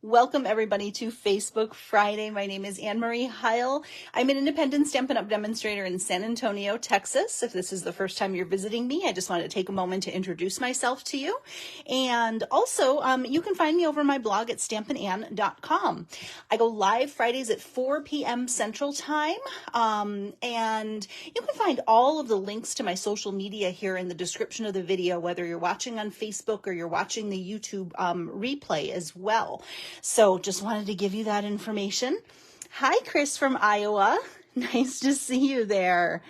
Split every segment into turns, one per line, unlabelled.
Welcome everybody to Facebook Friday. My name is Anne Marie Heil. I'm an independent Stampin' Up! Demonstrator in San Antonio, Texas. If this is the first time you're visiting me, I just wanted to take a moment to introduce myself to you. And also, you can find me over my blog at stampinann.com. I go live Fridays at 4 p.m. Central Time. And you can find all of the links to my social media here in the description of the video, whether you're watching on Facebook or you're watching the YouTube replay as well. So just wanted to give you that information. Hi, Chris from Iowa. Nice to see you there.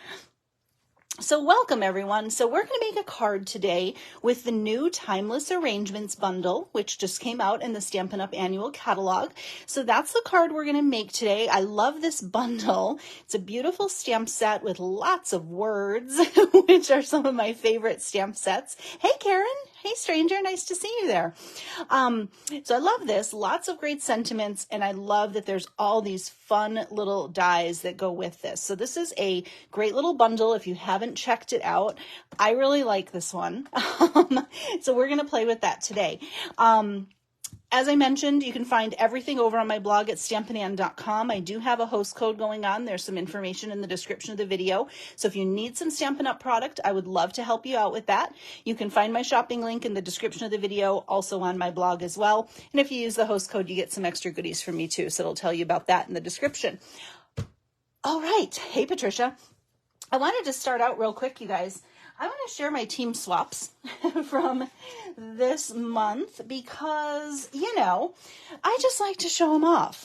So welcome everyone. So we're going to make a card today with the new Timeless Arrangements bundle, which just came out in the Stampin' Up! Annual catalog. So that's the card we're going to make today. I love this bundle. It's a beautiful stamp set with lots of words, which are some of my favorite stamp sets. Hey, Karen. Hey, stranger. Nice to see you there. So I love this. Lots of great sentiments, and I love that there's all these fun little dies that go with this. So this is a great little bundle if you haven't checked it out. I really like this one. So we're going to play with that today. As I mentioned, you can find everything over on my blog at stampinann.com. I do have a host code going on. There's some information in the description of the video. So if you need some Stampin' Up! Product, I would love to help you out with that. You can find my shopping link in the description of the video, also on my blog as well. And if you use the host code, you get some extra goodies from me too. So it'll tell you about that in the description. All right. Hey, Patricia. I wanted to start out real quick, you guys. I want to share my team swaps from this month because, you know, I just like to show them off.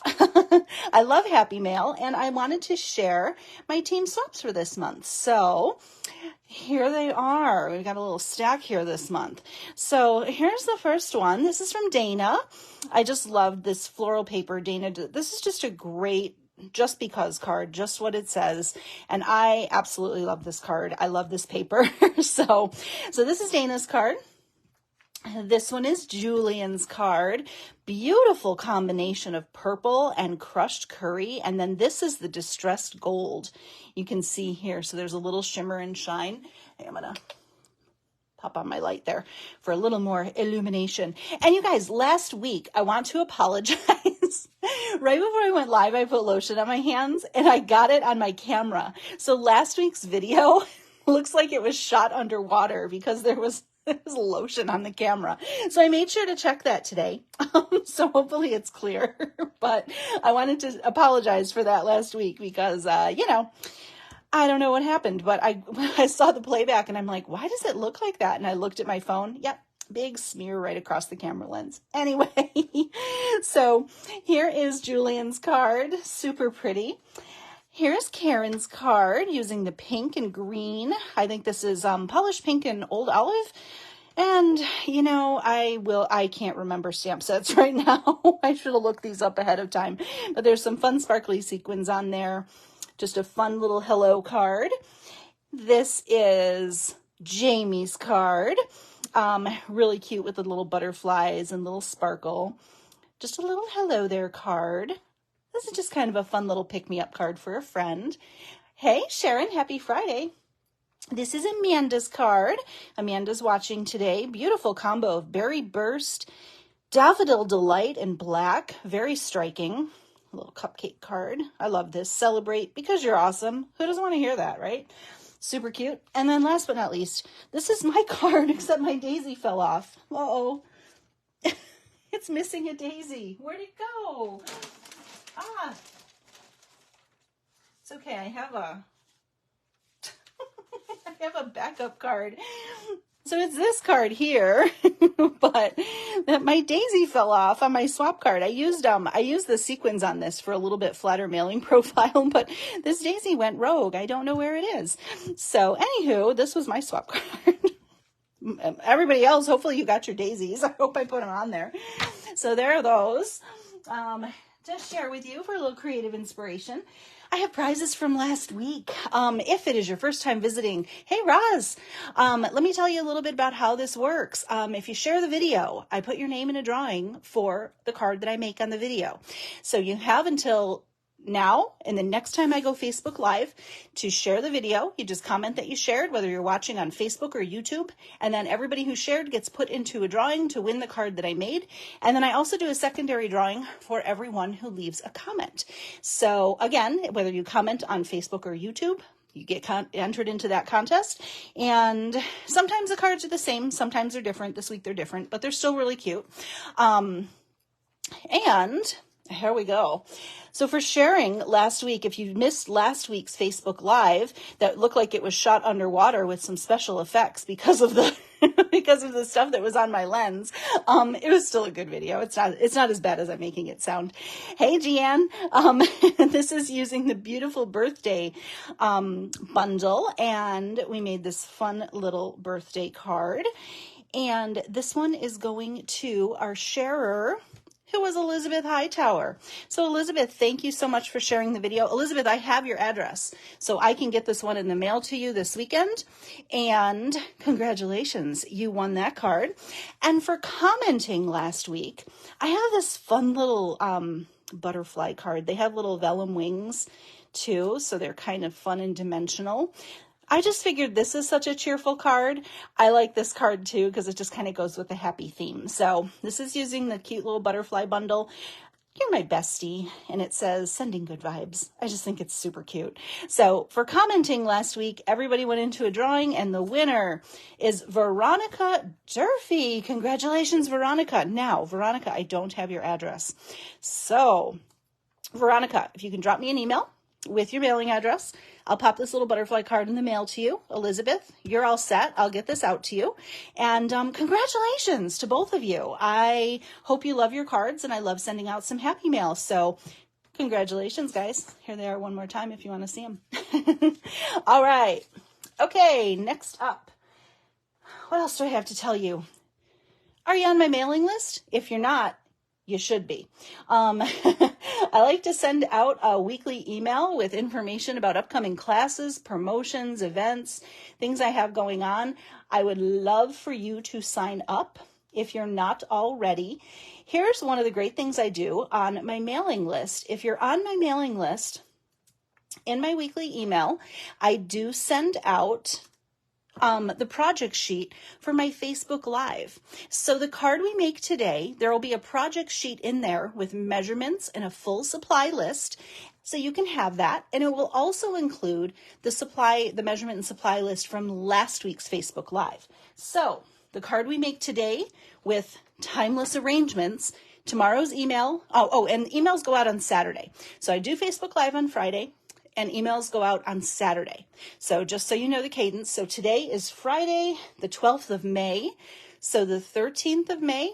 I love Happy Mail, and I wanted to share my team swaps for this month. So here they are. We've got a little stack here this month. So here's the first one. This is from Dana. I just loved this floral paper. Dana, this is just a great just because card, just what it says. And I absolutely love this card. I love this paper. So this is Dana's card. This one is Julian's card. Beautiful combination of purple and crushed curry. And then this is the distressed gold. You can see here. So there's a little shimmer and shine. Hey, I'm going to pop on my light there for a little more illumination. And you guys, last week, I want to apologize. Right before I went live, I put lotion on my hands and I got it on my camera. So last week's video looks like it was shot underwater because there was lotion on the camera. So I made sure to check that today. So hopefully it's clear. But I wanted to apologize for that last week because, you know, I don't know what happened, but I saw the playback and I'm like, why does it look like that? And I looked at my phone. Yep. Big smear right across the camera lens. Anyway, so here is Julian's card. Super pretty. Here's Karen's card using the pink and green. I think this is polished pink and old olive. And, you know, I can't remember stamp sets right now. I should have looked these up ahead of time. But there's some fun sparkly sequins on there. Just a fun little hello card. This is Jamie's card. Really cute with the little butterflies and little sparkle. Just a little hello there card. This is just kind of a fun little pick-me-up card for a friend. Hey, Sharon, happy Friday. This is Amanda's card. Amanda's watching today. Beautiful combo of Berry Burst, Daffodil Delight, and black. Very striking. A little cupcake card. I love this. Celebrate because you're awesome. Who doesn't want to hear that, right? Super cute. And then last but not least, this is my card, except my daisy fell off. Uh-oh. It's missing a daisy. Where'd it go? Ah. It's okay. I have a backup card. So it's this card here, but my daisy fell off on my swap card. I used the sequins on this for a little bit flatter mailing profile, but this daisy went rogue. I don't know where it is. So anywho, this was my swap card. Everybody else, hopefully you got your daisies. I hope I put them on there. So there are those. To share with you for a little creative inspiration. I have prizes from last week. If it is your first time visiting, hey Roz, let me tell you a little bit about how this works. If you share the video, I put your name in a drawing for the card that I make on the video. So you have until now, and the next time I go Facebook Live to share the video, you just comment that you shared, whether you're watching on Facebook or YouTube, and then everybody who shared gets put into a drawing to win the card that I made. And then I also do a secondary drawing for everyone who leaves a comment. So again, whether you comment on Facebook or YouTube, you get entered into that contest. And sometimes the cards are the same, sometimes they're different. This week they're different, but they're still really cute. And here we go. So for sharing last week, if you missed last week's Facebook Live, that looked like it was shot underwater with some special effects because of the because of the stuff that was on my lens. It was still a good video. It's not as bad as I'm making it sound. Hey, Jeanne. This is using the beautiful birthday bundle, and we made this fun little birthday card. And this one is going to our sharer, who was Elizabeth Hightower. So Elizabeth, thank you so much for sharing the video. Elizabeth, I have your address, so I can get this one in the mail to you this weekend. And congratulations, you won that card. And for commenting last week, I have this fun little butterfly card. They have little vellum wings too, so they're kind of fun and dimensional. I just figured this is such a cheerful card. I like this card too because it just kind of goes with the happy theme. So this is using the cute little butterfly bundle. You're my bestie. And it says sending good vibes. I just think it's super cute. So for commenting last week, everybody went into a drawing and the winner is Veronica Durfee. Congratulations, Veronica. Now, Veronica, I don't have your address. So Veronica, if you can drop me an email with your mailing address, I'll pop this little butterfly card in the mail to you. Elizabeth, you're all set. I'll get this out to you. And congratulations to both of you. I hope you love your cards, and I love sending out some happy mail. So congratulations, guys. Here they are one more time if you want to see them. All right. Okay, next up. What else do I have to tell you? Are you on my mailing list? If you're not, you should be. I like to send out a weekly email with information about upcoming classes, promotions, events, things I have going on. I would love for you to sign up if you're not already. Here's one of the great things I do on my mailing list. If you're on my mailing list, in my weekly email, I do send out the project sheet for my Facebook Live. So the card we make today, there will be a project sheet in there with measurements and a full supply list. So you can have that. And it will also include the measurement and supply list from last week's Facebook Live. So the card we make today with timeless arrangements, tomorrow's email. And emails go out on Saturday. So I do Facebook Live on Friday, and emails go out on Saturday. So just so you know the cadence. So today is Friday, the 12th of May. So the 13th of May,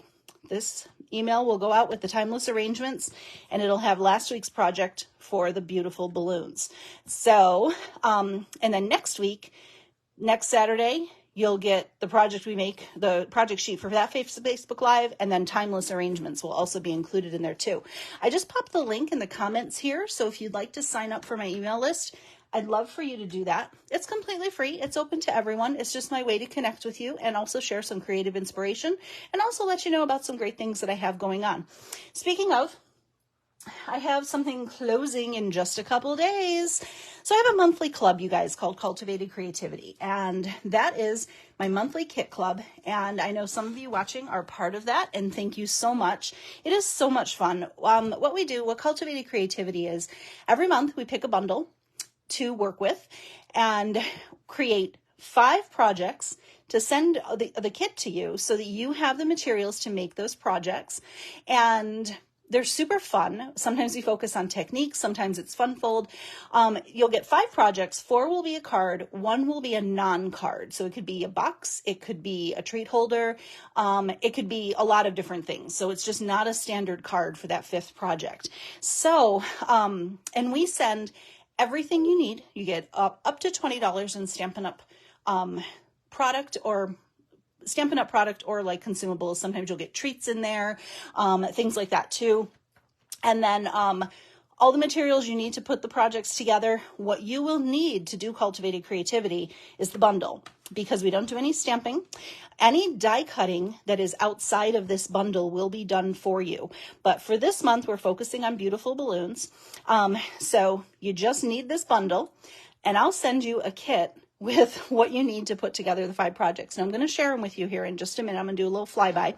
this email will go out with the timeless arrangements, and it'll have last week's project for the beautiful balloons. So, and then next Saturday, you'll get the project we make, the project sheet for that Facebook Live, and then timeless arrangements will also be included in there too. I just popped the link in the comments here, so if you'd like to sign up for my email list, I'd love for you to do that. It's completely free. It's open to everyone. It's just my way to connect with you and also share some creative inspiration and also let you know about some great things that I have going on. Speaking of, I have something closing in just a couple days. So I have a monthly club, you guys, called Cultivated Creativity. And that is my monthly kit club. And I know some of you watching are part of that. And thank you so much. It is so much fun. What Cultivated Creativity is, every month we pick a bundle to work with and create 5 projects to send the kit to you so that you have the materials to make those projects. And they're super fun. Sometimes we focus on techniques. Sometimes it's fun-fold. You'll get 5 projects. 4 will be a card. 1 will be a non-card. So it could be a box. It could be a treat holder. It could be a lot of different things. So it's just not a standard card for that 5th project. So, and we send everything you need. You get up to $20 in Stampin' Up! Product or like consumables. Sometimes you'll get treats in there, things like that too. And then all the materials you need to put the projects together. What you will need to do Cultivated Creativity is the bundle, because we don't do any stamping. Any die cutting that is outside of this bundle will be done for you. But for this month, we're focusing on beautiful balloons. So you just need this bundle, and I'll send you a kit with what you need to put together the 5 projects. And I'm going to share them with you here in just a minute. I'm going to do a little flyby.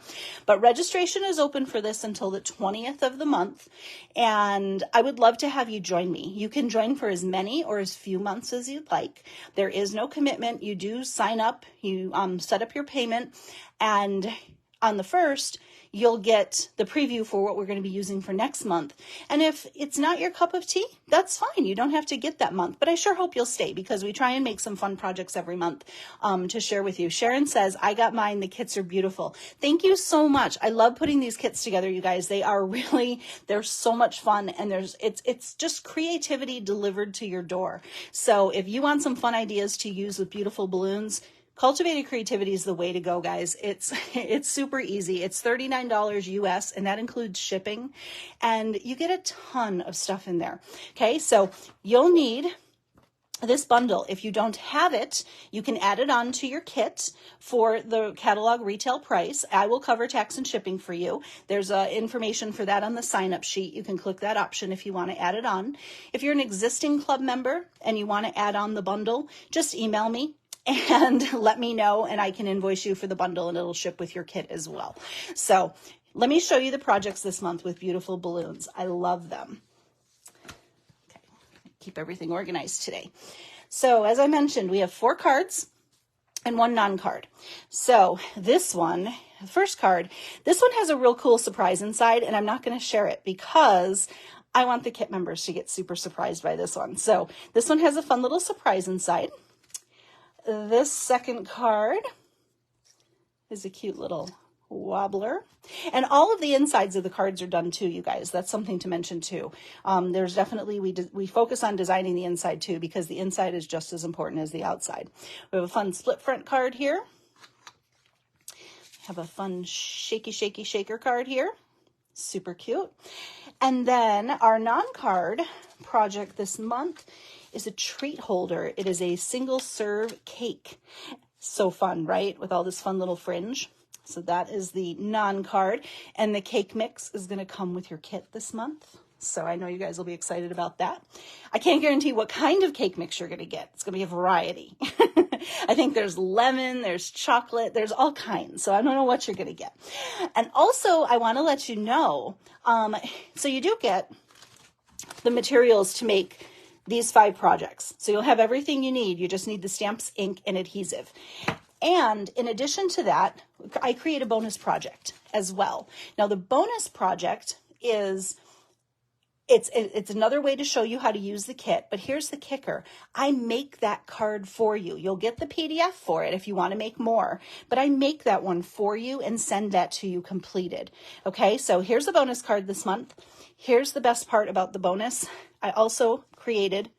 But registration is open for this until the 20th of the month. And I would love to have you join me. You can join for as many or as few months as you'd like. There is no commitment. You do sign up. You set up your payment. And on the 1st, you'll get the preview for what we're going to be using for next month. And if it's not your cup of tea, that's fine. You don't have to get that month, but I sure hope you'll stay, because we try and make some fun projects every month to share with you. Sharon says, I got mine. The kits are beautiful. Thank you so much. I love putting these kits together, you guys. They're so much fun, and it's just creativity delivered to your door. So if you want some fun ideas to use with beautiful balloons, Cultivated Creativity is the way to go, guys. It's super easy. It's $39 US, and that includes shipping, and you get a ton of stuff in there. Okay, so you'll need this bundle. If you don't have it, you can add it on to your kit for the catalog retail price. I will cover tax and shipping for you. There's information for that on the sign-up sheet. You can click that option if you want to add it on. If you're an existing club member and you want to add on the bundle, just email me and let me know, and I can invoice you for the bundle, and it'll ship with your kit as well. So let me show you the projects this month with beautiful balloons. I love them. Okay, keep everything organized today. So as I mentioned, we have 4 cards and 1 non-card. So this one, the first card, this one has a real cool surprise inside, and I'm not going to share it because I want the kit members to get super surprised by this one. So this one has a fun little surprise inside. This second card is a cute little wobbler. And all of the insides of the cards are done too, you guys. That's something to mention too. There's definitely, we focus on designing the inside too, because the inside is just as important as the outside. We have a fun split front card here. We have a fun shaky, shaky shaker card here. Super cute. And then our non-card project this month is a treat holder. It is a single serve cake. So fun, right? With all this fun little fringe. So that is the non-card. And the cake mix is going to come with your kit this month. So I know you guys will be excited about that. I can't guarantee what kind of cake mix you're going to get. It's going to be a variety. I think there's lemon, there's chocolate, there's all kinds. So I don't know what you're going to get. And also, I want to let you know, so you do get the materials to make these 5 projects. So you'll have everything you need. You just need the stamps, ink, and adhesive. And in addition to that, I create a bonus project as well. Now, the bonus project is, it's another way to show you how to use the kit, but here's the kicker. I make that card for you. You'll get the PDF for it if you want to make more, but I make that one for you and send that to you completed. Okay, so here's the bonus card this month. Here's the best part about the bonus. I also created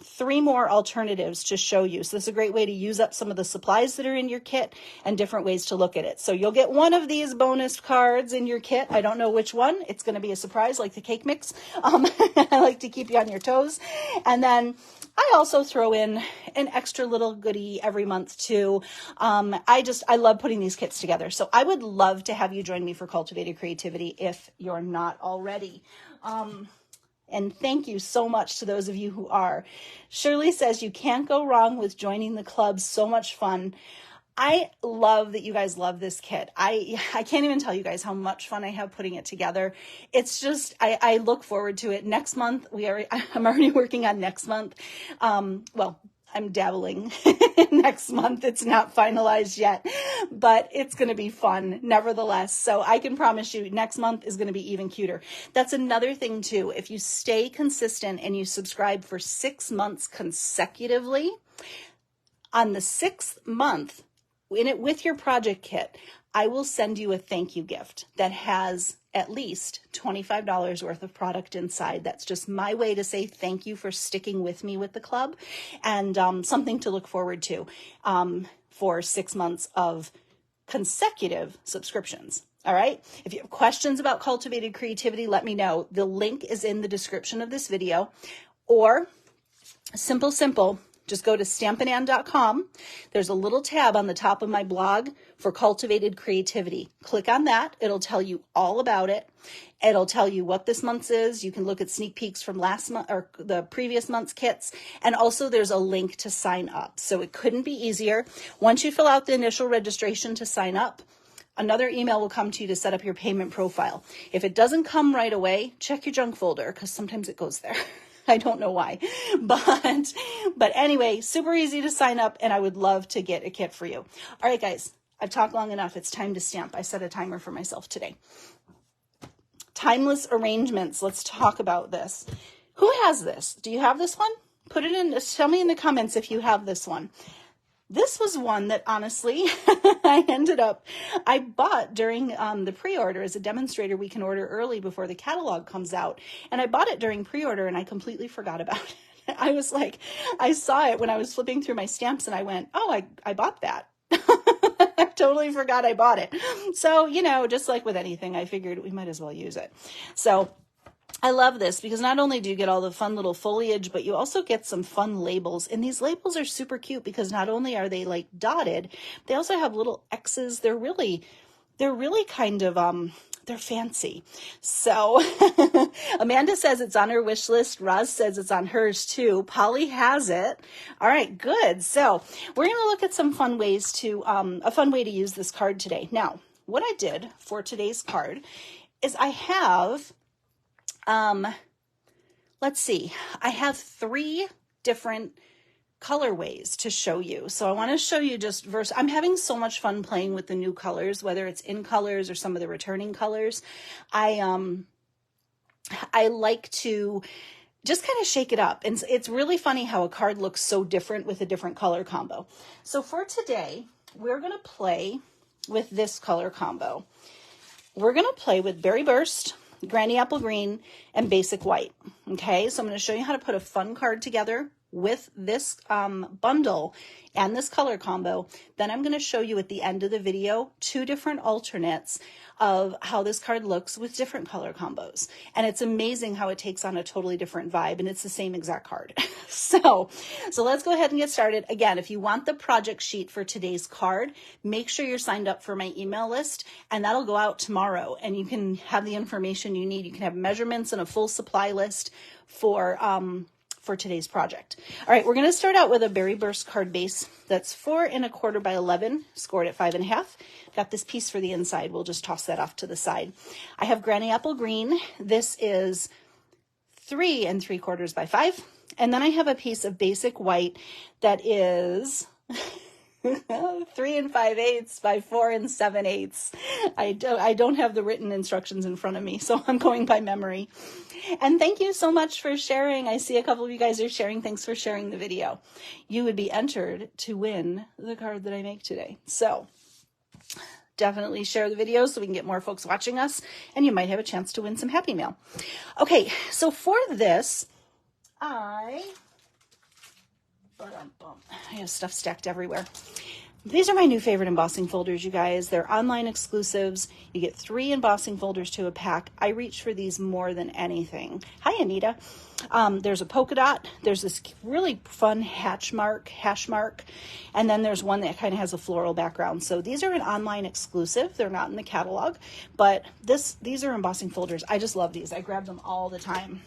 3 more alternatives to show you. So this is a great way to use up some of the supplies that are in your kit and different ways to look at it. So you'll get one of these bonus cards in your kit. I don't know which one. It's going to be a surprise, like the cake mix. I like to keep you on your toes. And then I also throw in an extra little goodie every month too. I love putting these kits together. So I would love to have you join me for Cultivated Creativity if you're not already. And thank you so much to those of you who are. Shirley says you can't go wrong with joining the club. So much fun. I love that you guys love this kit. I can't even tell you guys how much fun I have putting it together. It's just, I look forward to it. Next month, I'm already working on next month. Well, I'm dabbling next month. It's not finalized yet, but it's going to be fun nevertheless. So I can promise you next month is going to be even cuter. That's another thing too. If you stay consistent and you subscribe for 6 months consecutively, on the 6th month, with your project kit, I will send you a thank you gift that has at least $25 worth of product inside. That's just my way to say thank you for sticking with me with the club, and something to look forward to for 6 months of consecutive subscriptions. All right. If you have questions about cultivated creativity, let me know. The link is in the description of this video. Or simple, just go to stampinand.com. There's a little tab on the top of my blog for cultivated creativity. Click on that. It'll tell you all about it. It'll tell you what this month's is. You can look at sneak peeks from last month or the previous month's kits. And also there's a link to sign up. So it couldn't be easier. Once you fill out the initial registration to sign up, another email will come to you to set up your payment profile. If it doesn't come right away, check your junk folder because sometimes it goes there. I don't know why, but anyway, super easy to sign up, and I would love to get a kit for you. All right, guys, I've talked long enough. It's time to stamp. I set a timer for myself today. Timeless arrangements. Let's talk about this. Who has this? Do you have this one? Put it in. Tell me in the comments if you have this one. This was one that honestly, I bought during the pre-order. As a demonstrator, we can order early before the catalog comes out. And I bought it during pre-order and I completely forgot about it. I was like, I saw it when I was flipping through my stamps and I went, oh, I bought that. I totally forgot I bought it. So, you know, just like with anything, I figured we might as well use it. So I love this because not only do you get all the fun little foliage, but you also get some fun labels. And these labels are super cute because not only are they like dotted, they also have little X's. They're really kind of, they're fancy. So Amanda says it's on her wish list. Roz says it's on hers too. Polly has it. All right, good. So we're going to look at some fun ways to, a fun way to use this card today. Now, what I did for today's card is I have, let's see, I have 3 different colorways to show you. So I want to show you just I'm having so much fun playing with the new colors, whether it's in colors or some of the returning colors. I like to just kind of shake it up. And it's really funny how a card looks so different with a different color combo. So for today, we're going to play with this color combo. We're going to play with Berry Burst, Granny Apple Green, and Basic White. Okay, so I'm going to show you how to put a fun card together with this bundle and this color combo. Then I'm going to show you at the end of the video 2 different alternates of how this card looks with different color combos. And it's amazing how it takes on a totally different vibe, and it's the same exact card. So let's go ahead and get started. Again, if you want the project sheet for today's card, make sure you're signed up for my email list, and that'll go out tomorrow, and you can have the information you need. You can have measurements and a full supply list for today's project. All right, we're going to start out with a Berry Burst card base that's 4 1/4 by 11, scored at 5 1/2. Got this piece for the inside. We'll just toss that off to the side. I have Granny Apple Green. This is 3 3/4 by 5. And then I have a piece of Basic White that is 3 5/8 by 4 7/8. I don't have the written instructions in front of me, so I'm going by memory. And thank you so much for sharing. I see a couple of you guys are sharing. Thanks for sharing the video. You would be entered to win the card that I make today. So definitely share the video so we can get more folks watching us, and you might have a chance to win some Happy Mail. Okay, so for this, I have stuff stacked everywhere. These are my new favorite embossing folders, you guys. They're online exclusives. You get 3 embossing folders to a pack. I reach for these more than anything. Hi, Anita. There's a polka dot. There's this really fun hash mark. And then there's one that kind of has a floral background. So these are an online exclusive. They're not in the catalog, but these are embossing folders. I just love these. I grab them all the time.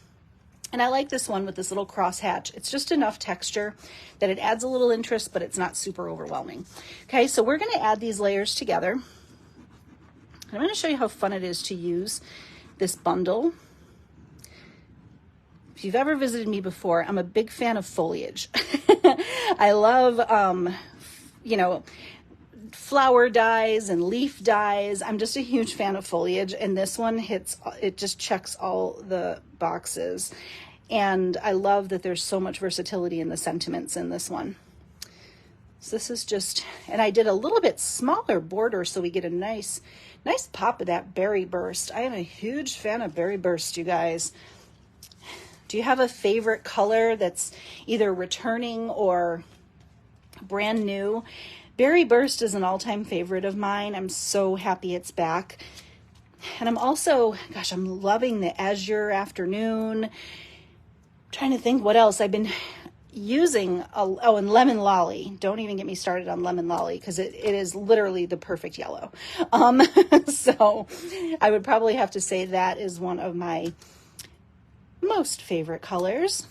And I like this one with this little cross hatch. It's just enough texture that it adds a little interest, but it's not super overwhelming. Okay, so we're going to add these layers together. And I'm going to show you how fun it is to use this bundle. If you've ever visited me before, I'm a big fan of foliage. I love, flower dyes and leaf dyes. I'm just a huge fan of foliage, and this one it just checks all the boxes. And I love that there's so much versatility in the sentiments in this one. So this is just, and I did a little bit smaller border so we get a nice pop of that Berry Burst. I am a huge fan of Berry Burst, you guys. Do you have a favorite color that's either returning or brand new? Berry Burst is an all-time favorite of mine. I'm so happy it's back. And I'm also, gosh, I'm loving the Azure Afternoon. I'm trying to think what else I've been using. And Lemon Lolly. Don't even get me started on Lemon Lolly because it is literally the perfect yellow. So I would probably have to say that is one of my most favorite colors.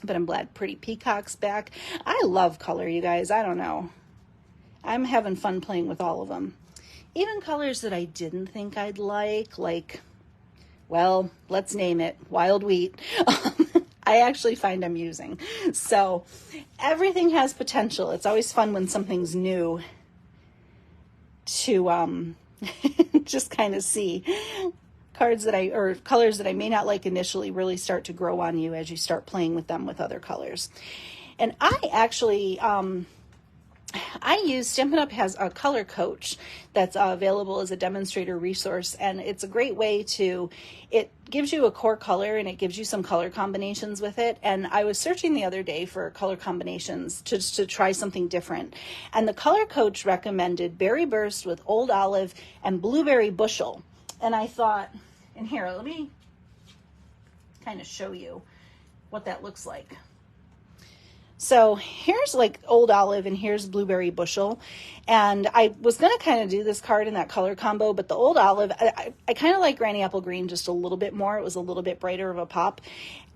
But I'm glad Pretty Peacock's back. I love color, you guys. I don't know. I'm having fun playing with all of them. Even colors that I didn't think I'd like, well, let's name it, Wild Wheat. I actually find I'm using. So everything has potential. It's always fun when something's new to just kind of see colors that I may not like initially really start to grow on you as you start playing with them with other colors. And I actually, Stampin' Up! Has a color coach that's available as a demonstrator resource, and it's a great way it gives you a core color and it gives you some color combinations with it. And I was searching the other day for color combinations to try something different. And the color coach recommended Berry Burst with Old Olive and Blueberry Bushel. And I thought, and here, let me kind of show you what that looks like. So here's like Old Olive and here's Blueberry Bushel. And I was going to kind of do this card in that color combo, but the Old Olive, I kind of like Granny Apple Green just a little bit more. It was a little bit brighter of a pop.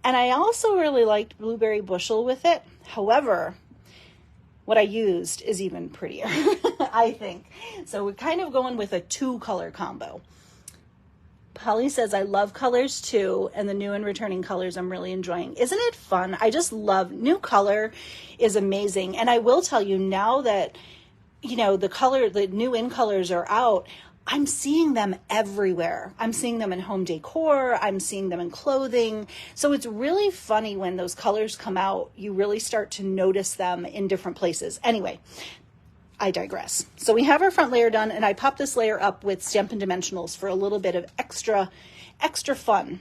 And I also really liked Blueberry Bushel with it. However, what I used is even prettier, I think. So we're kind of going with a 2-color combo. Polly says, I love colors too, and the new and returning colors I'm really enjoying. Isn't it fun? I just love new color is amazing. And I will tell you now that, the new in colors are out, I'm seeing them everywhere. I'm seeing them in home decor. I'm seeing them in clothing. So it's really funny when those colors come out, you really start to notice them in different places. Anyway, I digress. So we have our front layer done, and I popped this layer up with Stampin' Dimensionals for a little bit of extra fun.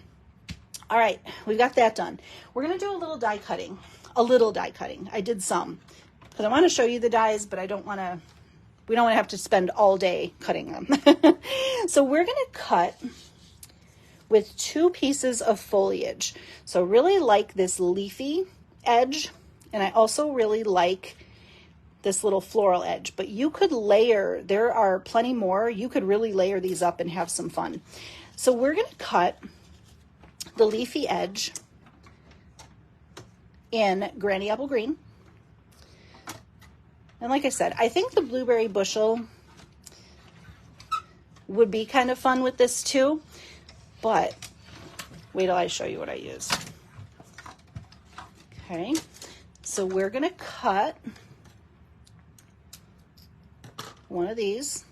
All right, we've got that done. We're going to do a little die cutting. I did some because I want to show you the dies, but we don't want to have to spend all day cutting them. So we're going to cut with 2 pieces of foliage. So really like this leafy edge, and I also really like this little floral edge, but you could layer, there are plenty more. You could really layer these up and have some fun. So we're going to cut the leafy edge in Granny Apple Green. And like I said, I think the Blueberry Bushel would be kind of fun with this too, but wait till I show you what I use. Okay, so we're going to cut one of these,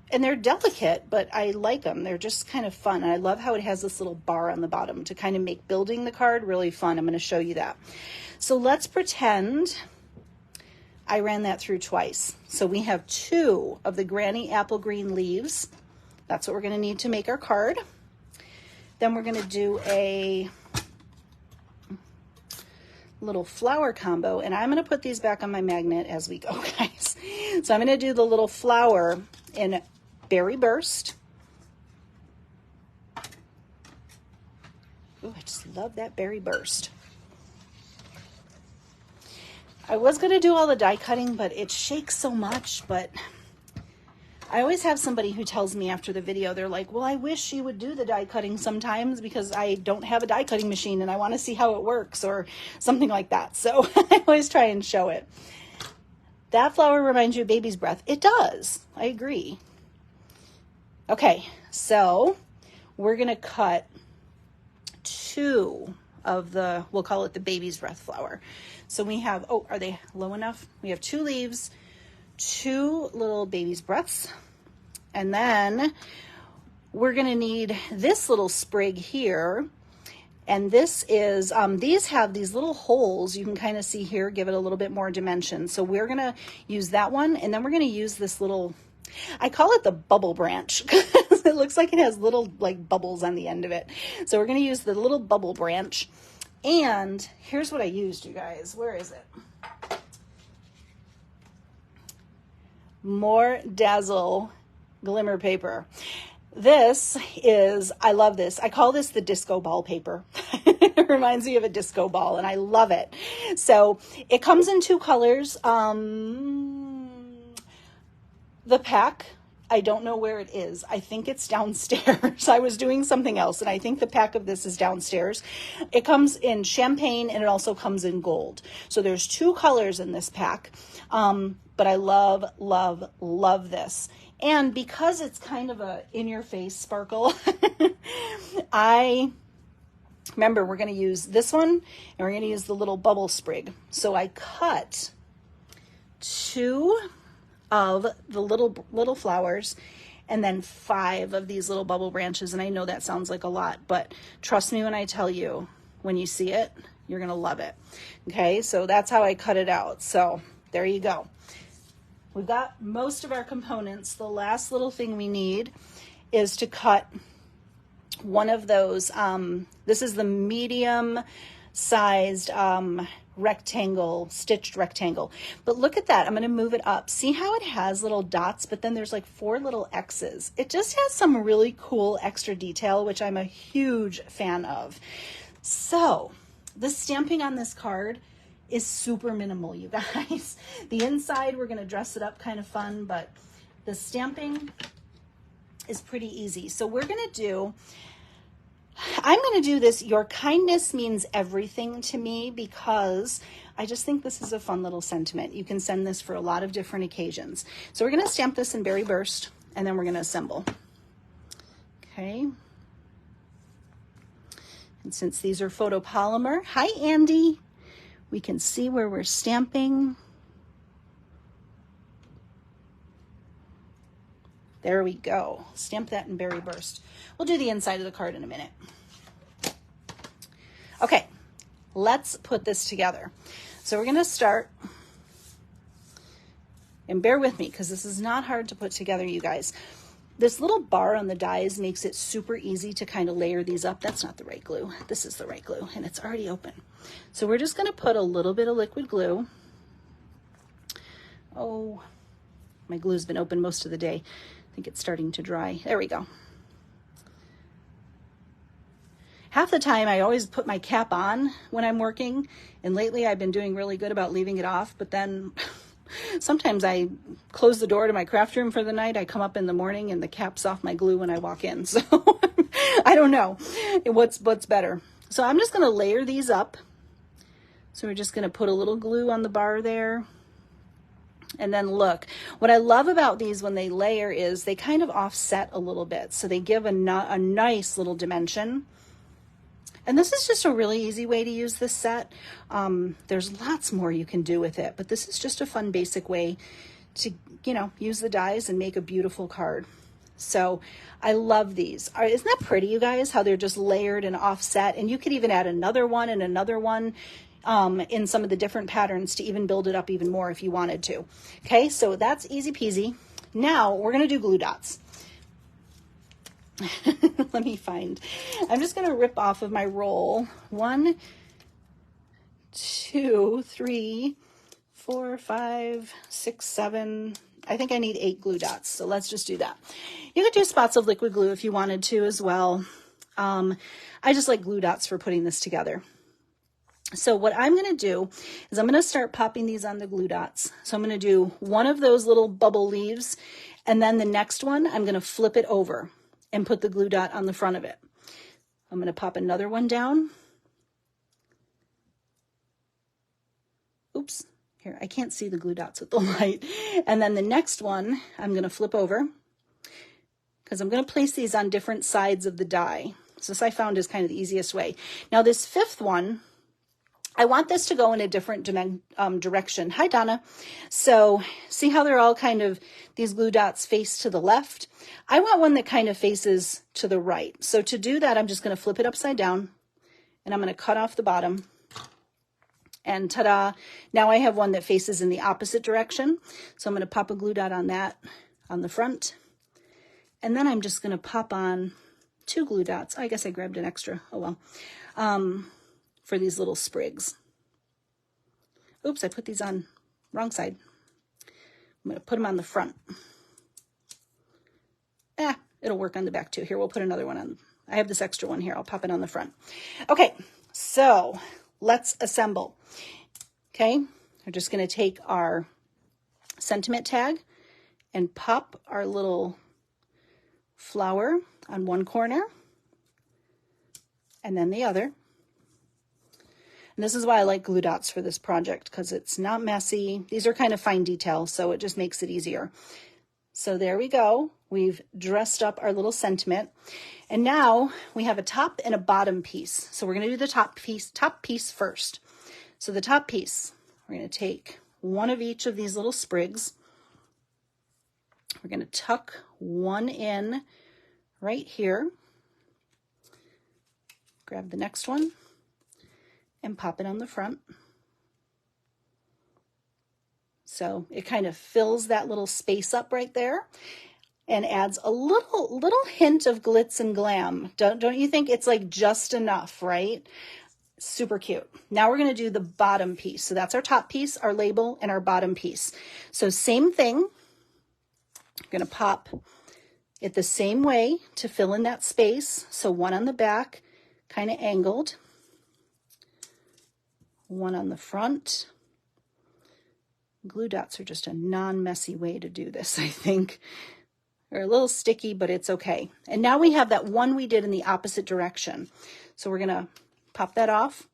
and they're delicate, but I like them. They're just kind of fun. And I love how it has this little bar on the bottom to kind of make building the card really fun. I'm going to show you that. So let's pretend I ran that through twice. So we have 2 of the Granny Apple Green leaves. That's what we're going to need to make our card. Then we're going to do a little flower combo, and I'm going to put these back on my magnet as we go, guys. So I'm going to do the little flower in Berry Burst. Oh, I just love that Berry Burst. I was going to do all the die cutting, but it shakes so much. But I always have somebody who tells me after the video, they're like, well, I wish you would do the die cutting sometimes because I don't have a die cutting machine and I want to see how it works or something like that. So I always try and show it. That flower reminds you of baby's breath. It does. I agree. Okay, so we're going to cut 2 of the, we'll call it the baby's breath flower. So we have, oh, are they low enough? We have 2 leaves, 2 little baby's breaths, and then we're going to need this little sprig here. And this is, these have these little holes you can kind of see here, give it a little bit more dimension. So we're going to use that one, and then we're going to use this little, I call it the bubble branch because it looks like it has little like bubbles on the end of it. So we're going to use the little bubble branch. And here's what I used, you guys. Where is it? More Dazzle glimmer paper. This is, I love this. I call this the disco ball paper. It reminds me of a disco ball and I love it. So it comes in two colors. The pack, I don't know where it is. I think it's downstairs. I was doing something else and I think the pack of this is downstairs. It comes in champagne and it also comes in gold. So there's two colors in this pack. But I love, love, love this. And because it's kind of a in-your-face sparkle, I remember we're going to use this one and we're going to use the little bubble sprig. So I cut two of the little flowers and then 5 of these little bubble branches. And I know that sounds like a lot, but trust me when I tell you, when you see it, you're going to love it. Okay, so that's how I cut it out. So there you go. We've got most of our components. The last little thing we need is to cut one of those. This is the medium sized rectangle, stitched rectangle. But look at that. I'm going to move it up. See how it has little dots, but then there's like 4 little X's. It just has some really cool extra detail, which I'm a huge fan of. So the stamping on this card is super minimal, you guys. The inside, we're going to dress it up kind of fun, but the stamping is pretty easy. So I'm going to do this. Your kindness means everything to me because I just think this is a fun little sentiment. You can send this for a lot of different occasions. So we're going to stamp this in Berry Burst and then we're going to assemble. Okay. And since these are photopolymer, hi Andy. We can see where we're stamping. There we go. Stamp that in Berry Burst. We'll do the inside of the card in a minute. Okay, let's put this together. So we're going to start, and bear with me because this is not hard to put together, you guys. This little bar on the dies makes it super easy to kind of layer these up. That's not the right glue. This is the right glue, and it's already open. So we're just going to put a little bit of liquid glue. Oh, my glue's been open most of the day. I think it's starting to dry. There we go. Half the time I always put my cap on when I'm working, and lately I've been doing really good about leaving it off, but then sometimes I close the door to my craft room for the night. I come up in the morning and the cap's off my glue when I walk in. So I don't know what's better. So I'm just going to layer these up. So we're just going to put a little glue on the bar there. And then look, what I love about these when they layer is they kind of offset a little bit. So they give a nice little dimension. And this is just a really easy way to use this set. There's lots more you can do with it, but this is just a fun basic way to, use the dies and make a beautiful card. So I love these. Isn't that pretty, you guys, how they're just layered and offset? And you could even add another one and another one in some of the different patterns to even build it up even more if you wanted to. Okay, so that's easy peasy. Now we're going to do glue dots. Let me find. I'm just going to rip off of my roll. 1, 2, 3, 4, 5, 6, 7. I think I need 8 glue dots. So let's just do that. You could do spots of liquid glue if you wanted to as well. I just like glue dots for putting this together. So what I'm going to do is I'm going to start popping these on the glue dots. So I'm going to do one of those little bubble leaves, and then the next one I'm going to flip it over and put the glue dot on the front of it. I'm going to pop another one down. Oops, here, I can't see the glue dots with the light. And then the next one I'm going to flip over because I'm going to place these on different sides of the die. So this I found is kind of the easiest way. Now this 5th one, I want this to go in a different direction. Hi, Donna. So see how they're all kind of, these glue dots face to the left? I want one that kind of faces to the right. So to do that, I'm just going to flip it upside down and I'm going to cut off the bottom. And ta-da, now I have one that faces in the opposite direction. So I'm going to pop a glue dot on that on the front. And then I'm just going to pop on 2 glue dots. I guess I grabbed an extra. Oh, well. For these little sprigs. Oops, I put these on wrong side. I'm going to put them on the front. It'll work on the back too. Here, we'll put another one on. I have this extra one here. I'll pop it on the front. Okay, so let's assemble. Okay, we're just going to take our sentiment tag and pop our little flower on one corner and then the other. And this is why I like glue dots for this project, because it's not messy. These are kind of fine detail, so it just makes it easier. So there we go. We've dressed up our little sentiment. And now we have a top and a bottom piece. So we're going to do the top piece first. So the top piece, we're going to take one of each of these little sprigs. We're going to tuck one in right here. Grab the next one and pop it on the front. So it kind of fills that little space up right there and adds a little hint of glitz and glam. Don't you think it's like just enough, right? Super cute. Now we're going to do the bottom piece. So that's our top piece, our label, and our bottom piece. So same thing. I'm going to pop it the same way to fill in that space. So one on the back, kind of angled. One on the front. Glue dots are just a non-messy way to do this, I think. They're a little sticky, but it's okay. And now we have that one we did in the opposite direction. So we're going to pop that off.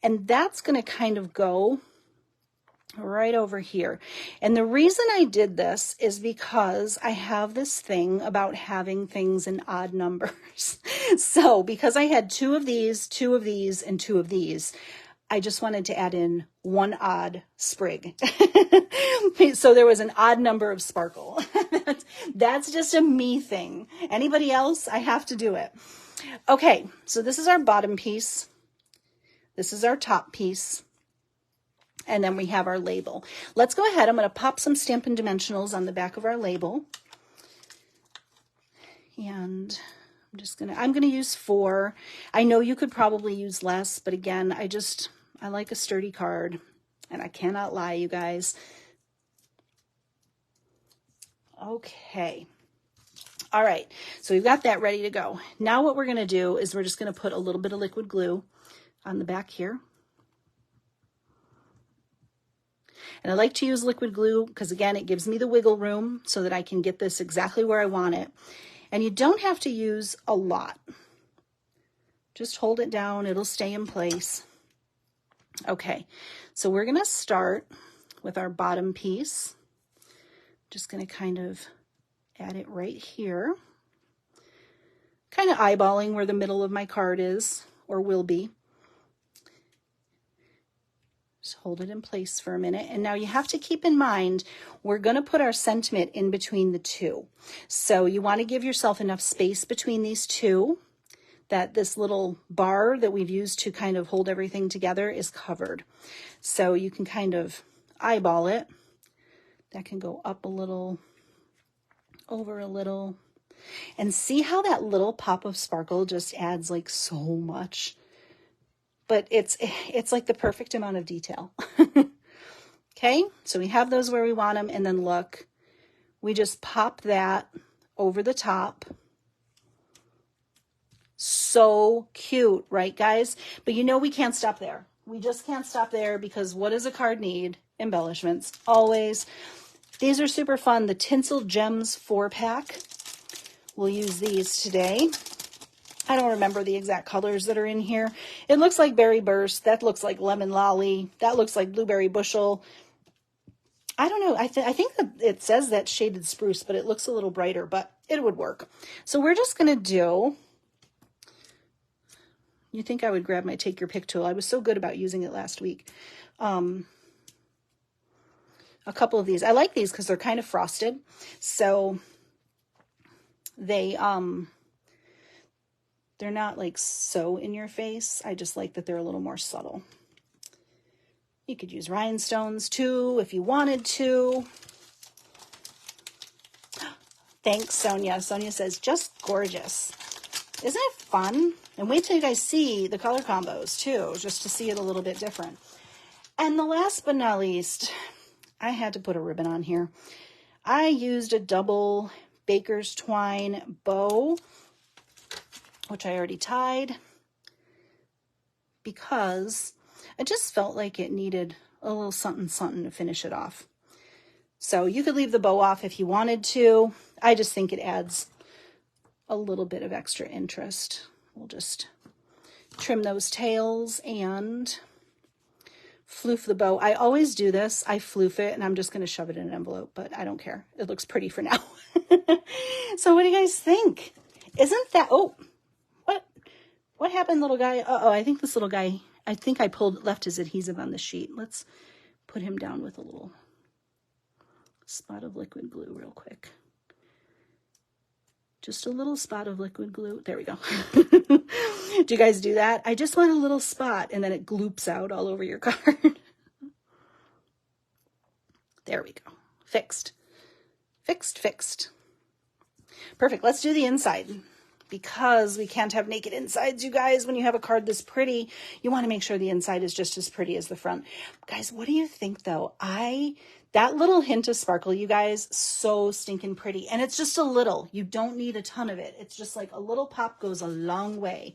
And that's going to kind of go right over here. And the reason I did this is because I have this thing about having things in odd numbers. So because I had two of these, and two of these, I just wanted to add in one odd sprig. So there was an odd number of sparkle. That's just a me thing. Anybody else? I have to do it. Okay, so this is our bottom piece. This is our top piece. And then we have our label. Let's go ahead. I'm going to pop some Stampin' Dimensionals on the back of our label. And I'm going to use 4. I know you could probably use less, but again, I like a sturdy card, and I cannot lie, you guys. Okay. All right. So we've got that ready to go. Now what we're going to do is we're just going to put a little bit of liquid glue on the back here. And I like to use liquid glue because, again, it gives me the wiggle room so that I can get this exactly where I want it. And you don't have to use a lot. Just hold it down. It'll stay in place. Okay, so we're going to start with our bottom piece. Just going to kind of add it right here. Kind of eyeballing where the middle of my card is, or will be. Just hold it in place for a minute. And now you have to keep in mind, we're going to put our sentiment in between the two. So you want to give yourself enough space between these two that this little bar that we've used to kind of hold everything together is covered. So you can kind of eyeball it. That can go up a little, over a little. And see how that little pop of sparkle just adds like so much. But it's like the perfect amount of detail. Okay, so we have those where we want them, and then look, we just pop that over the top. So cute, right, guys? But you know we can't stop there. We just can't stop there because what does a card need? Embellishments, always. These are super fun. The Tinsel Gems 4-pack. We'll use these today. I don't remember the exact colors that are in here. It looks like Berry Burst. That looks like Lemon Lolly. That looks like Blueberry Bushel. I don't know. I think that it says that Shaded Spruce, but it looks a little brighter, but it would work. So we're just going to do... You think I would grab my Take Your Pick tool. I was so good about using it last week. A couple of these. I like these because they're kind of frosted. So they're not like so in your face. I just like that they're a little more subtle. You could use rhinestones too if you wanted to. Thanks, Sonia. Sonia says, just gorgeous. Isn't it fun? And wait till you guys see the color combos too, just to see it a little bit different. And the last but not least, I had to put a ribbon on here. I used a double Baker's Twine bow, which I already tied, because I just felt like it needed a little something something to finish it off. So you could leave the bow off if you wanted to. I just think it adds a little bit of extra interest. We'll just trim those tails and floof the bow. I always do this. I floof it and I'm just going to shove it in an envelope, but I don't care. It looks pretty for now. So what do you guys think? Isn't that, oh, what happened, little guy? Uh-oh, I think this little guy, I think I left his adhesive on the sheet. Let's put him down with a little spot of liquid glue real quick. Just a little spot of liquid glue. There we go. Do you guys do that? I just want a little spot and then it gloops out all over your card. There we go. Fixed. Fixed, fixed. Perfect. Let's do the inside. Because we can't have naked insides, you guys, when you have a card this pretty, you want to make sure the inside is just as pretty as the front. Guys, what do you think though? That little hint of sparkle, you guys, so stinking pretty. And it's just a little. You don't need a ton of it. It's just like a little pop goes a long way.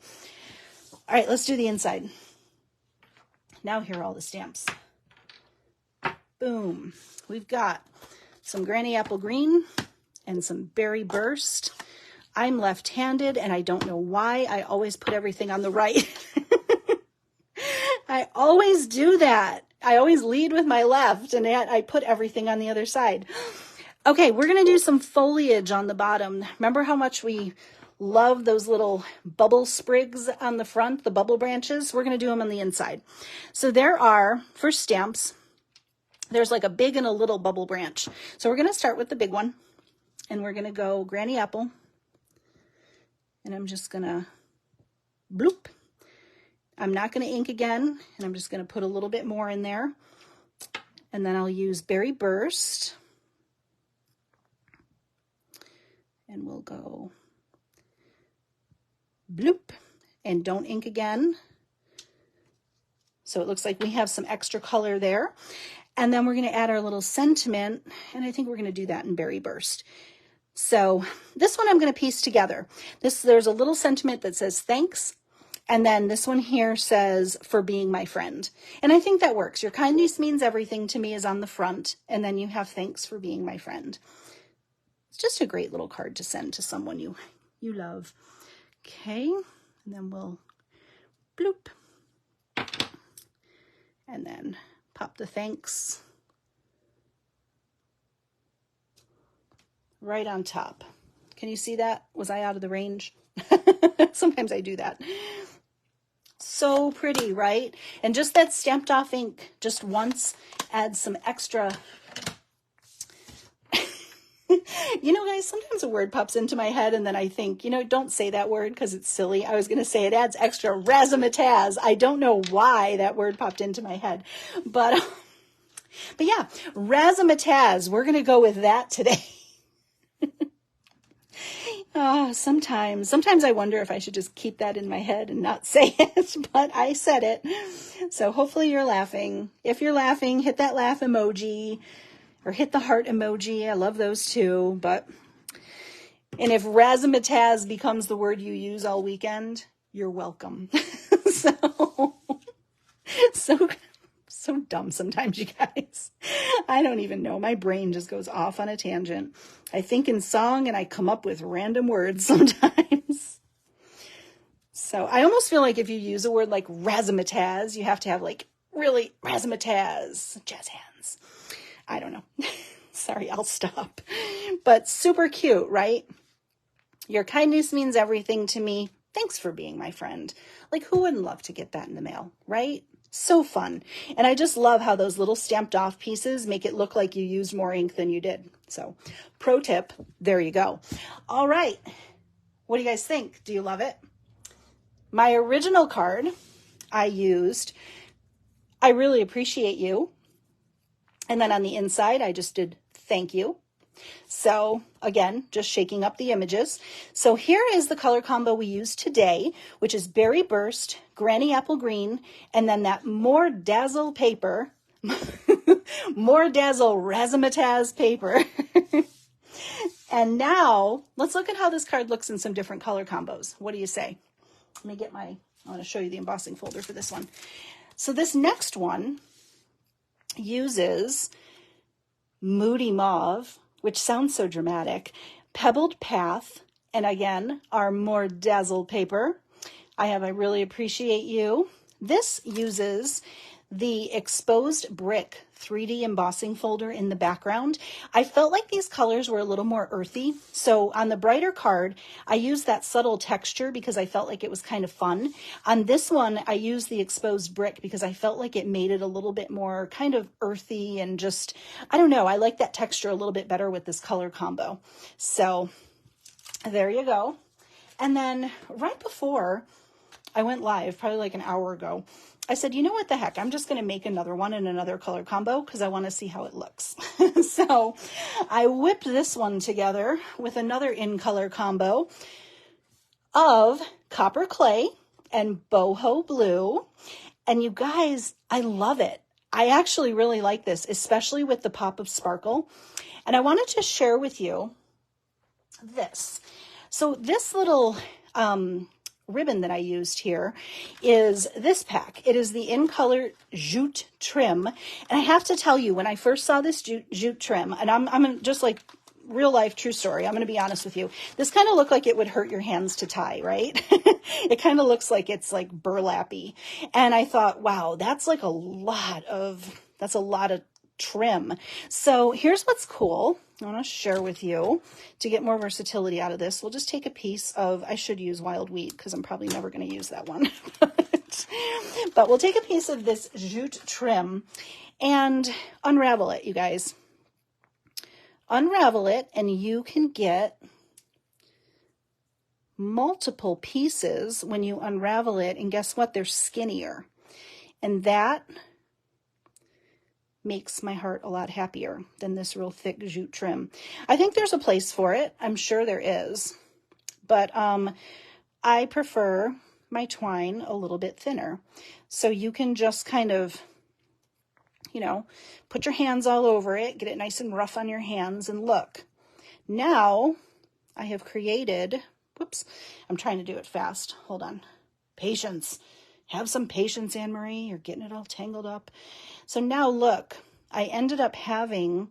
All right, let's do the inside. Now here are all the stamps. Boom. We've got some Granny Apple Green and some Berry Burst. I'm left-handed and I don't know why. I always put everything on the right. I always do that. I always lead with my left and I put everything on the other side. Okay, we're going to do some foliage on the bottom. Remember how much we love those little bubble sprigs on the front, the bubble branches? We're going to do them on the inside. So there are, for stamps, there's like a big and a little bubble branch. So we're going to start with the big one and we're going to go Granny Apple. And I'm just going to bloop. I'm not going to ink again, and I'm just going to put a little bit more in there. And then I'll use Berry Burst. And we'll go bloop. And don't ink again. So it looks like we have some extra color there. And then we're going to add our little sentiment, and I think we're going to do that in Berry Burst. So this one I'm going to piece together. There's a little sentiment that says thanks. And then this one here says for being my friend. And I think that works. Your kindness means everything to me is on the front. And then you have thanks for being my friend. It's just a great little card to send to someone you love. Okay. And then we'll bloop. And then pop the thanks right on top. Can you see that? Was I out of the range? Sometimes I do that. So pretty, right? And just that stamped off ink just once adds some extra. You know, guys, sometimes a word pops into my head and then I think, don't say that word because it's silly. I was going to say it adds extra razzmatazz. I don't know why that word popped into my head. But yeah, razzmatazz. We're going to go with that today. Sometimes I wonder if I should just keep that in my head and not say it, but I said it. So hopefully you're laughing. If you're laughing, hit that laugh emoji or hit the heart emoji. I love those too. And if razzmatazz becomes the word you use all weekend, you're welcome. So dumb sometimes, you guys. I don't even know. My brain just goes off on a tangent. I think in song and I come up with random words sometimes. So I almost feel like if you use a word like razzmatazz, you have to have like really razzmatazz, jazz hands. I don't know. Sorry, I'll stop. But super cute, right? Your kindness means everything to me. Thanks for being my friend. Like, who wouldn't love to get that in the mail, right? So fun. And I just love how those little stamped off pieces make it look like you used more ink than you did. So pro tip, there you go. All right. What do you guys think? Do you love it? My original card I used, I really appreciate you. And then on the inside, I just did thank you. So again, just shaking up the images. So here is the color combo we used today, which is Berry Burst, Granny Apple Green, and then that More Dazzle paper, More Dazzle Razzmatazz paper. And now let's look at how this card looks in some different color combos. What do you say? Let me get I want to show you the embossing folder for this one. So this next one uses Moody Mauve, which sounds so dramatic, Pebbled Path, and again, our More Dazzled paper. I really appreciate you. This uses the Exposed Brick 3D embossing folder in the background. I felt like these colors were a little more earthy. So on the brighter card, I used that subtle texture because I felt like it was kind of fun. On this one, I used the Exposed Brick because I felt like it made it a little bit more kind of earthy and just, I don't know, I like that texture a little bit better with this color combo. So there you go. And then right before I went live, probably like an hour ago, I said, you know what the heck, I'm just going to make another one in another color combo because I want to see how it looks. So I whipped this one together with another in color combo of Copper Clay and Boho Blue. And you guys, I love it. I actually really like this, especially with the pop of sparkle. And I wanted to share with you this. So this little ribbon that I used here is this pack. It is the In Color Jute Trim. And I have to tell you, when I first saw this jute trim, and I'm just like real life true story, I'm going to be honest with you. This kind of looked like it would hurt your hands to tie, right? It kind of looks like it's like burlappy. And I thought, wow, that's like a lot of trim. So here's what's cool. I want to share with you to get more versatility out of this. We'll just take a piece of, I should use Wild Wheat because I'm probably never going to use that one. But we'll take a piece of this jute trim and unravel it, you guys. Unravel it and you can get multiple pieces when you unravel it. And guess what? They're skinnier. And that makes my heart a lot happier than this real thick jute trim. I think there's a place for it. I'm sure there is. But I prefer my twine a little bit thinner. So you can just kind of, you know, put your hands all over it, get it nice and rough on your hands, and look. Now I have created, whoops, I'm trying to do it fast. Hold on. Patience. Have some patience, Anne-Marie. You're getting it all tangled up. So now look, I ended up having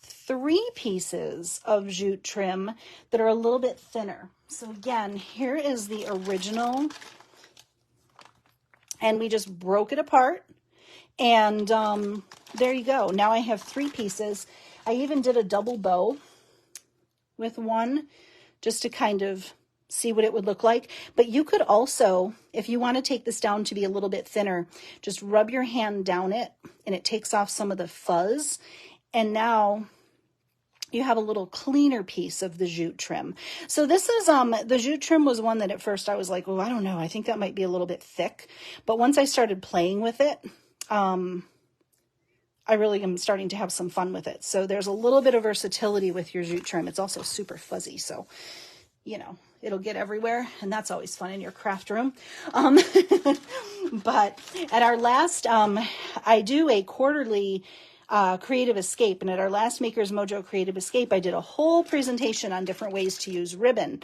3 pieces of jute trim that are a little bit thinner. So again, here is the original. And we just broke it apart. And there you go. Now I have 3 pieces. I even did a double bow with one just to kind of see what it would look like. But you could also, if you want to take this down to be a little bit thinner, just rub your hand down it and it takes off some of the fuzz. And now you have a little cleaner piece of the jute trim. So this is, the jute trim was one that at first I was like, oh, I don't know. I think that might be a little bit thick. But once I started playing with it, I really am starting to have some fun with it. So there's a little bit of versatility with your jute trim. It's also super fuzzy. So, you know, it'll get everywhere, and that's always fun in your craft room. But at our last, I do a quarterly Creative Escape, and at our last Maker's Mojo Creative Escape, I did a whole presentation on different ways to use ribbon.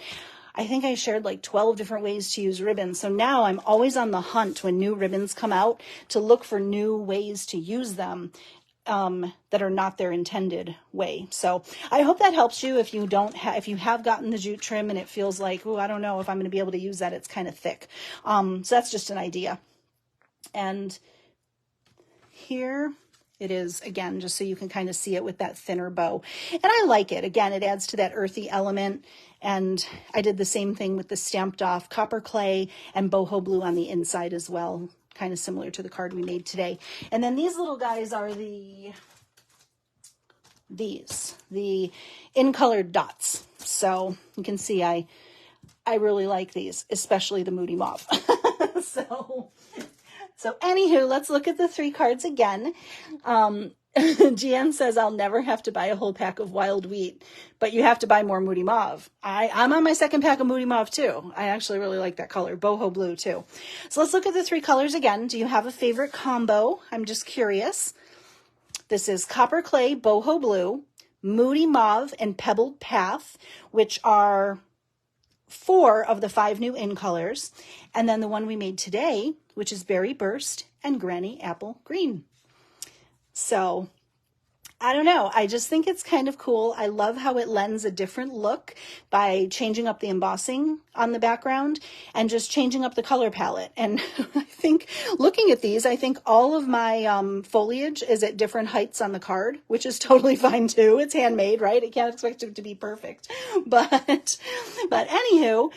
I think I shared like 12 different ways to use ribbon. So now I'm always on the hunt when new ribbons come out to look for new ways to use them that are not their intended way. So I hope that helps you if you if you have gotten the jute trim and it feels like, oh, I don't know if I'm going to be able to use that. It's kind of thick. So that's just an idea. And here it is, again, just so you can kind of see it with that thinner bow. And I like it. Again, it adds to that earthy element. And I did the same thing with the stamped off Copper Clay and Boho Blue on the inside as well. Kind of similar to the card we made today. And then these little guys are the in colored dots. So you can see I really like these, especially the Moody Mauve. So anywho, let's look at the 3 cards again. Jan says, I'll never have to buy a whole pack of Wild Wheat, but you have to buy more Moody Mauve. I'm on my second pack of Moody Mauve too. I actually really like that color, Boho Blue too. So let's look at the 3 colors again. Do you have a favorite combo? I'm just curious. This is Copper Clay, Boho Blue, Moody Mauve, and Pebbled Path, which are 4 of the 5 new in colors. And then the one we made today, which is Berry Burst and Granny Apple Green. So I don't know. I just think it's kind of cool. I love how it lends a different look by changing up the embossing on the background and just changing up the color palette. And I think looking at these, I think all of my foliage is at different heights on the card, which is totally fine too. It's handmade, right? I can't expect it to be perfect. But anywho,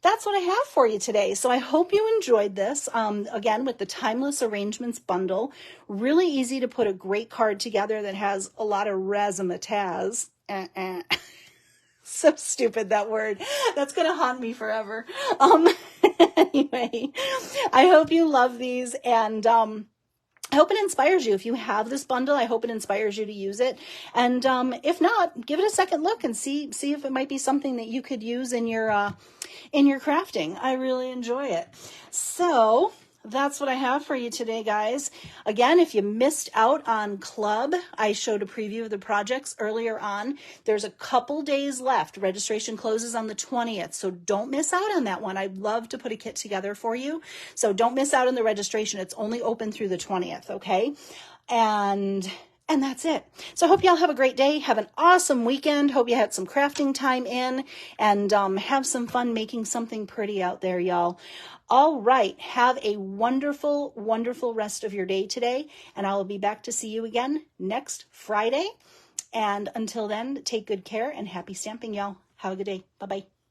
that's what I have for you today. So I hope you enjoyed this. Again, with the Timeless Arrangements bundle, really easy to put a great card together that has a lot of razzmatazz. So stupid, that word. That's going to haunt me forever. Anyway, I hope you love these, and I hope it inspires you. If you have this bundle, I hope it inspires you to use it. And if not, give it a second look and see if it might be something that you could use in your crafting. I really enjoy it. So that's what I have for you today, guys. Again, if you missed out on Club, I showed a preview of the projects earlier on. There's a couple days left. Registration closes on the 20th, so don't miss out on that one. I'd love to put a kit together for you, so don't miss out on the registration. It's only open through the 20th, okay? And that's it. So I hope y'all have a great day. Have an awesome weekend. Hope you had some crafting time in, and have some fun making something pretty out there, y'all. All right. Have a wonderful, wonderful rest of your day today, and I will be back to see you again next Friday. And until then, take good care and happy stamping, y'all. Have a good day. Bye-bye.